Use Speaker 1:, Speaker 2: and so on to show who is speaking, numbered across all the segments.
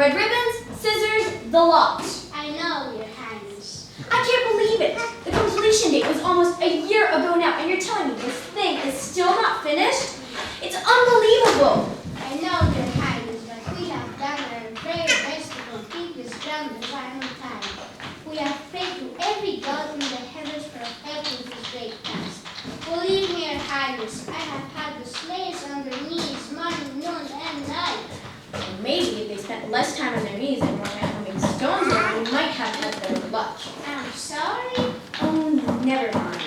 Speaker 1: Red ribbons, scissors, the lot.
Speaker 2: I know, Your Highness.
Speaker 1: I can't believe it. The completion date was almost a year ago now, and you're telling me this thing is still not finished? It's unbelievable.
Speaker 2: I know, Your Highness, but we have done our very best to complete this grand design on time. We have prayed to every god in the heavens for help with this great task. Believe me, Your Highness, I have had the slaves on their knees morning, noon, and night.
Speaker 1: Well, maybe if they spent less time on their knees and more time humming stones around, we might have had better luck.
Speaker 2: I'm sorry.
Speaker 1: Oh, never mind.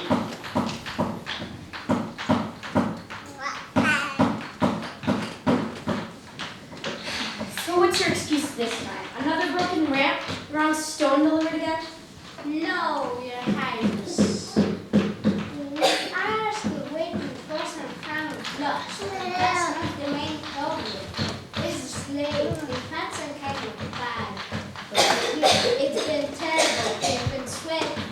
Speaker 1: So what's your excuse this time? Another broken ramp? Wrong stone delivered again?
Speaker 2: No, Your Highness. I asked to wait for some kind of luck. That's not the main problem. It's a slave. We've had some kind of bad. It's been terrible. They've been sweating.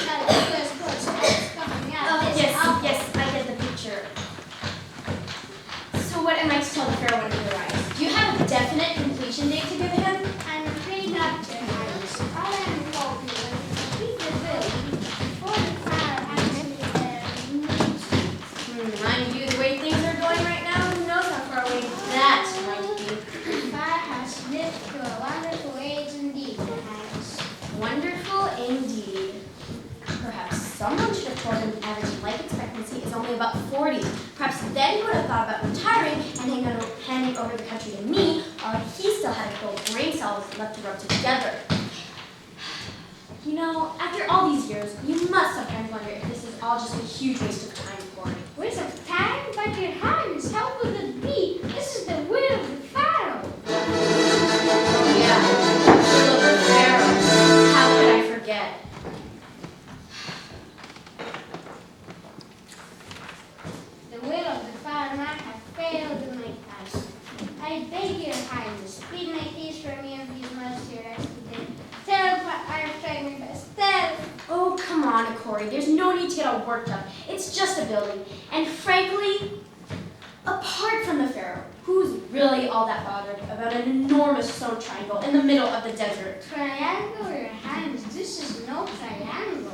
Speaker 2: Now the first person coming out.
Speaker 1: Oh,
Speaker 2: It's awful.
Speaker 1: yes, I get the picture. So what am I to tell the Pharaoh when he arrives? Do you have a definite completion date to give him?
Speaker 2: I'm afraid not, Your Highness. All I'm hoping is to complete the building before the fire actually moves.
Speaker 1: Mind you, the way things are going right now, who knows how far away that might be.
Speaker 2: The fire has lived to a wonderful age indeed, Your Highness.
Speaker 1: Wonderful indeed. Perhaps someone should have told him the average life expectancy is only about 40. Perhaps then he would have thought about retiring and handing over the country to me while he still had a couple of brain cells left to rub together. You know, after all these years, you must sometimes wonder if this is all just a huge waste of time for me.
Speaker 2: Waste of time? But Your Highness, how could it be? This is the will of the Pharaoh.
Speaker 1: Oh yeah, the will of the Pharaoh. How could I forget?
Speaker 2: The will of the Pharaoh and I have failed in my task. I beg Your Highness, plead my case for me and please mercy your today. Tell what I have tried my best. Tell.
Speaker 1: Oh, come on, Corey. There's no need to get all worked up. It's just a building. And frankly, apart from the Pharaoh, who's really all that bothered about an enormous stone triangle in the middle of the desert?
Speaker 2: Triangle, Your Highness, this is no triangle.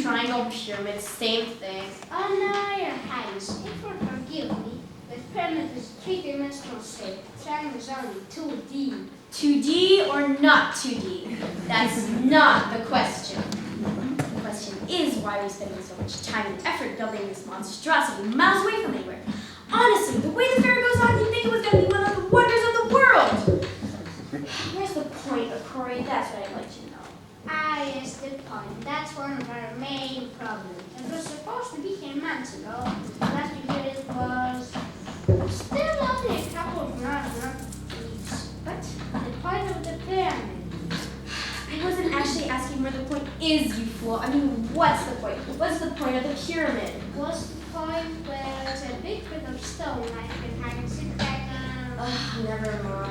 Speaker 1: Triangle, pyramid, same thing.
Speaker 2: Oh no, Your Highness, if you forgive me, the pyramid is three-dimensional shape. Triangle is only 2D.
Speaker 1: 2D or not 2D? That's not the question. The question is why are we spending so much time and effort building this monstrosity miles away from anywhere? Honestly, the way the Pharaoh goes on, you'd think it was going to be one of the wonders of the world. Where's the point of Corey? That's what I'd like to know.
Speaker 2: Ah, yes, the point. That's one of our main problems. It was supposed to be here months ago. Last year it was still only a couple of weeks. But the point of the pyramid.
Speaker 1: I wasn't actually asking where the point is, you fool. I mean, what's the point? What's the point of the pyramid?
Speaker 2: Was the point where there's a big bit of stone like in hide and seek back
Speaker 1: Ugh, never mind.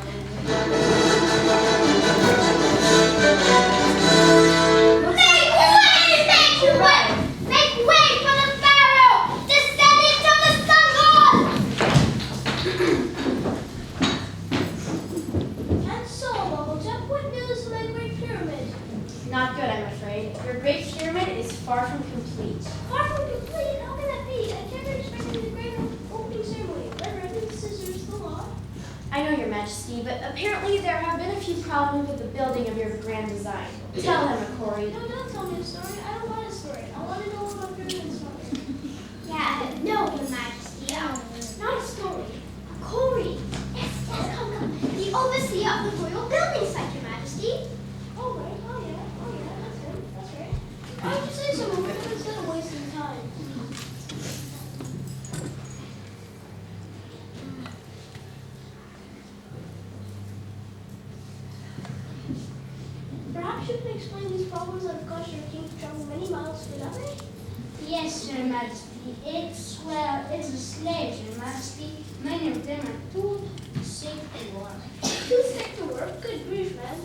Speaker 2: Make way for the Pharaoh! Descendants of the sun god! And so, Bubblejack, what news of my great pyramid?
Speaker 1: Not good, I'm afraid. Your great pyramid is far from complete.
Speaker 2: Far from complete? How can that be? I never expected the great opening ceremony. Red ribbons, scissors, the law.
Speaker 1: I know, Your Majesty, but apparently there have been a few problems with the building of your grand design. Tell him, Corey.
Speaker 2: No, don't tell me a story. I don't want a story. I want to know about pyramids. Yeah, no, Your Majesty. Not a story. A Corey. Yes, come. The overseer of the royal building site, Your Majesty. Oh, right. Oh, yeah. That's him. That's right. Why don't you say so more instead of wasting time? Perhaps you can explain these problems that have caused your king to travel many miles to Delaware? Yes, Your Majesty. It's the slaves, Your Majesty. Many of them are too sick to work. Too sick to work? Good grief, man.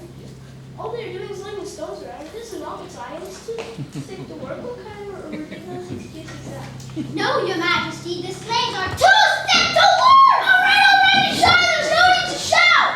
Speaker 2: All they're doing is slinging stones around. This is rocket science. Too sick to work? What kind of ridiculous excuse is that? No, Your Majesty. The slaves are too sick to work! All right, shut! There's no need to shout!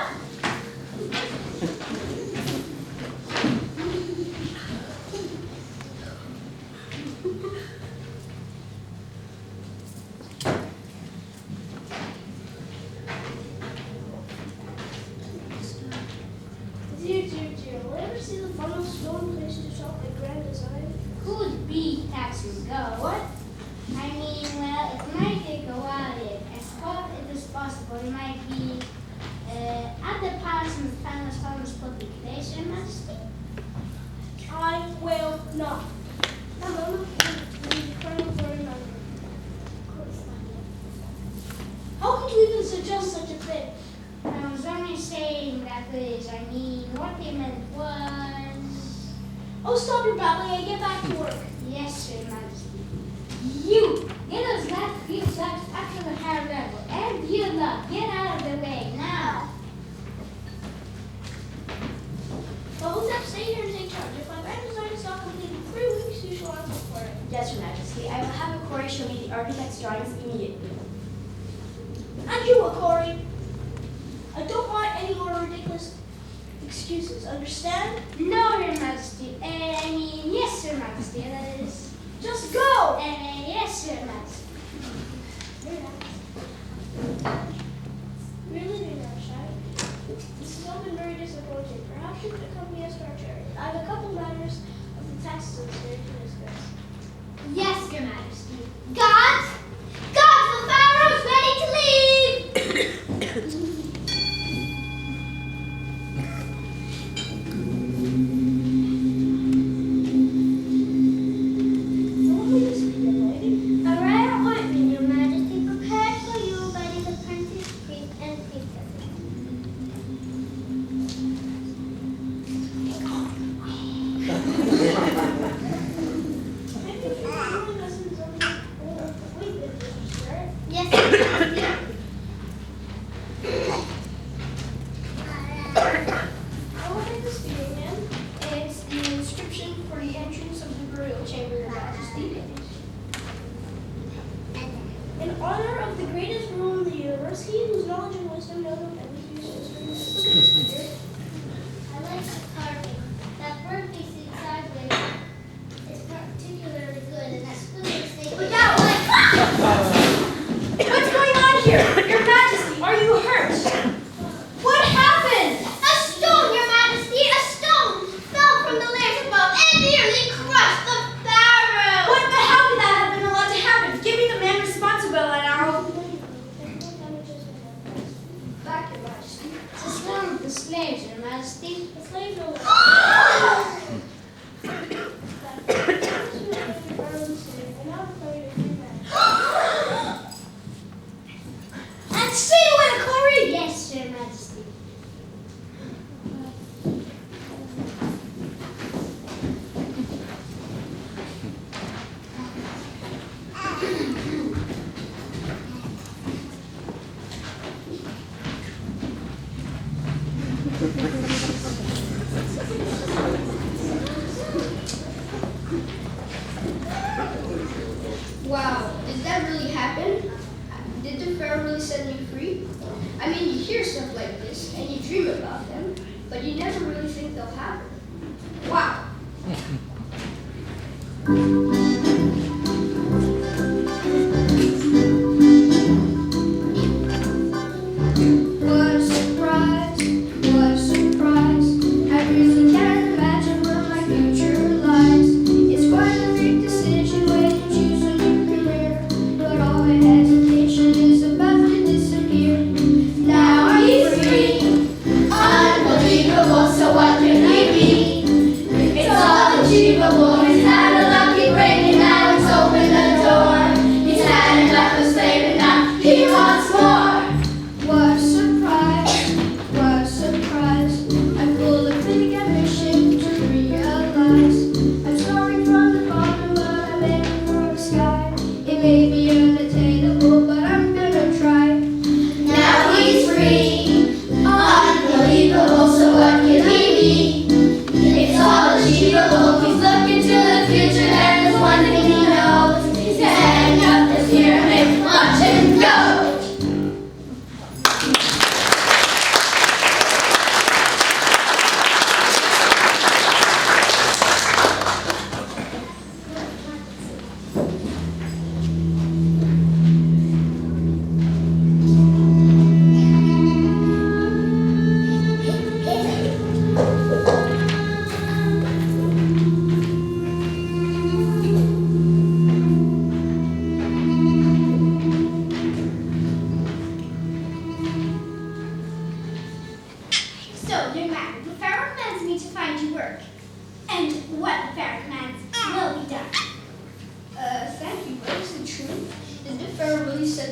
Speaker 2: No. No, Mama. We're crying for another. How could you even suggest such a thing? I was only saying that is, I mean, what they meant was... Oh, stop your babbling and get back to work. Yes, Your Majesty. You, get us that field sacks after the higher level. And you lot, get out of the way now. Well, who's that stay here and take charge? If my grand design is not complete in 3 weeks, you shall answer for it.
Speaker 1: Yes, Your Majesty. I will have a Corey show me the architect's drawings immediately.
Speaker 2: And you, Corey. I don't want any more ridiculous excuses, understand? No, Your Majesty. I mean, yes, Your Majesty, that is. Just go! Yes, Your Majesty. Really, Your Majesty. This has all been very disappointing. Perhaps you could accompany us to our chariot. I have a couple matters of the taxes of the state to discuss. Yes, Your Majesty. Gods! Gods, the Pharaoh's ready to leave! A rare appointment, Your Majesty, prepared for you by the apprentice priest and priestess. Yes, Your Majesty. I will take this to you, ma'am. It's the inscription for the entrance of the burial chamber, Your Majesty. In honor of the greatest rule in the universe, he whose knowledge and wisdom know them every use of this. Look at this figure. I like the carving. That bird facing sideways is particularly good, and that squid steak. Look out!
Speaker 1: What's going on here? Your Majesty, are you hurt? What happened?
Speaker 2: A stone, Your Majesty! A stone fell from the layers above and nearly crushed the Pharaoh!
Speaker 1: What the hell could that have been allowed to happen? Give me the man responsible and I'll...
Speaker 2: Back, Your Majesty. It's a swarm of the slaves, Your Majesty. The slaves are And see you later, Corey! Yes, Your Majesty.
Speaker 3: Wow, did that really happen? Did the Pharaoh really set me free? I mean, you hear stuff like this and you dream about them, but you never really think they'll happen. Wow. What a surprise, what a surprise. I really can't imagine where my future lies. It's quite a big decision when you choose a new career, but all my hesitation is about to disappear. Now he's free, unbelievable, so what can he be? It's all achievable, he's had a lucky break and now it's opened the door. He's had enough of slave and now he wants more. What a surprise, what a surprise. I'm full of big ambition to realize. I'm starting from the bottom, but I'm aiming for the sky. It may be unattainable, but I'm gonna try. Now he's free, unbelievable, so what can he be? It's all achievable, he's looking to the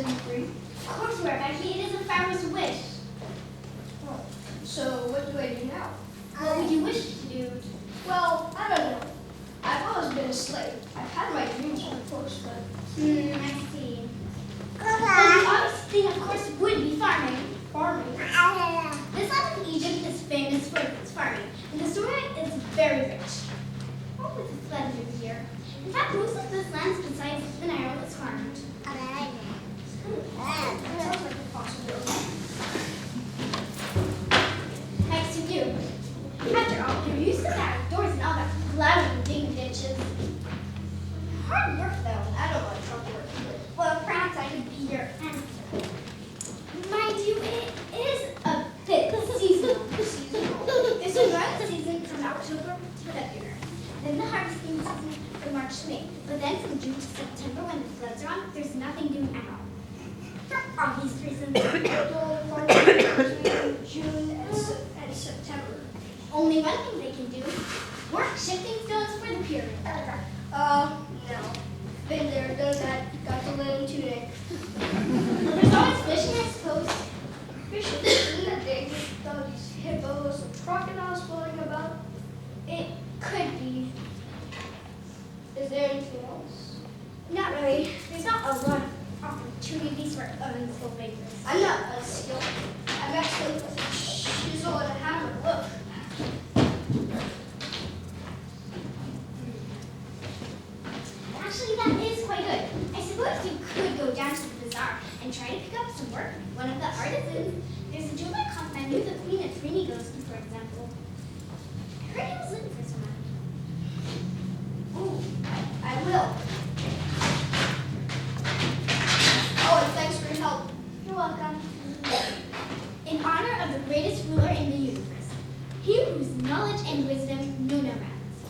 Speaker 2: set you free?
Speaker 1: Of course you are, Becky. It is a farmer's wish.
Speaker 2: Oh, so what do I do now?
Speaker 1: What would you wish to do?
Speaker 2: Well, I don't know. I've always been a slave. I've had my dreams, of course, but...
Speaker 1: I see. Well, the obvious thing, of course, would be farming.
Speaker 2: Farming?
Speaker 1: This land of Egypt is famous for its farming, and the soil is very rich. What with the flood of the year? In fact, most of this land, besides the Nile, is farmed.
Speaker 2: Sounds like a possibility.
Speaker 1: Thanks to you. After all, you're used to the outdoors and all that plowing and digging ditches.
Speaker 2: Hard work, though. I don't like hard work.
Speaker 1: Well, perhaps I could be your answer. Mind you, it is a bit seasonal. There's a growing season from October to February. Then the harvesting season from March to May. But then from June to September, when the floods are on, there's nothing doing at all. For obvious reasons.
Speaker 2: Well, between June and September.
Speaker 1: Only one thing they can do, work shifting stones for the period.
Speaker 2: No. Been there, done that. Got the linen tunic.
Speaker 1: There's always fishing, I suppose.
Speaker 2: Fishing, isn't that big? All these hippos and crocodiles floating about.
Speaker 1: It could be.
Speaker 2: Is there anything else?
Speaker 1: Not really. There's not a lot of opportunities for unskilled laborers.
Speaker 2: I'm not unskilled. I'm actually with a chisel and a hammer. Look.
Speaker 1: Actually, that is quite good. I suppose you could go down to the bazaar and try to pick up some work. One of the artisans. There's a jeweler called Manu the Queen of Trini goes to, for example. I heard he was looking for someone.
Speaker 2: Ooh, I will. Oh, and thanks for your help.
Speaker 1: You're welcome. In honor of the greatest ruler in the universe, he whose knowledge and wisdom know no bounds.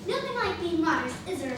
Speaker 1: Nothing like being modest, is there?